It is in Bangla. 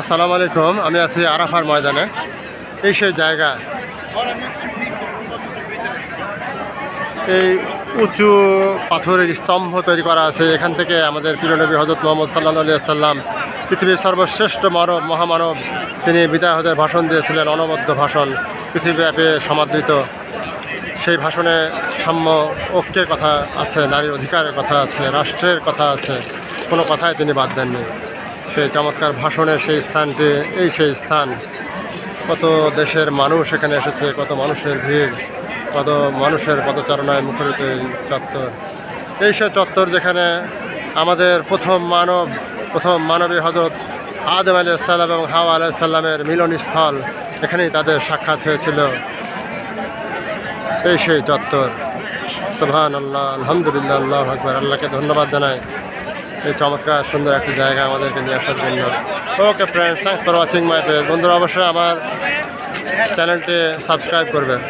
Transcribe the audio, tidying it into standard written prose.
আসসালামু আলাইকুম। আমি আছি আরাফার ময়দানে। এই সেই জায়গা, এই উঁচু পাথরের স্তম্ভ তৈরি করা আছে। এখান থেকে আমাদের প্রিয় নবী হযরত মুহাম্মদ সাল্লাল্লাহু আলাইহি ওয়াসাল্লাম, পৃথিবীর সর্বশ্রেষ্ঠ মানব মহামানব, তিনি বিদায় হতে ভাষণ দিয়েছিলেন। অনবদ্য ভাষণ, পৃথিবীব্যাপী সমাদৃত। সেই ভাষণে সাম্য ঐক্যের কথা আছে, নারীর অধিকারের কথা আছে, রাষ্ট্রের কথা আছে, কোনো কথাই তিনি বাদ দেননি। সেই চমৎকার ভাষণের সেই স্থানটি, এই সেই স্থান। কত দেশের মানুষ এখানে এসেছে, কত মানুষের ভিড়, কত মানুষের পদচারণায় মুখরিত এই চত্বর। এই সে চত্বর যেখানে আমাদের প্রথম মানবী হযরত আদম আলাইহিস সালাম এবং হাওয়া আলাইহিস সালামের মিলনস্থল। এখানেই তাদের সাক্ষাৎ হয়েছিল। এই সেই চত্বর। সুবহানাল্লাহ, আলহামদুলিল্লাহ, আল্লাহু আকবার। আল্লাহকে ধন্যবাদ জানাই এই চমৎকার সুন্দর একটি জায়গা আমাদেরকে নিয়ে আসার জন্য। Okay friends, thanks for watching my page. বন্ধুরা, অবশ্যই আমার চ্যানেলটি সাবস্ক্রাইব করবেন।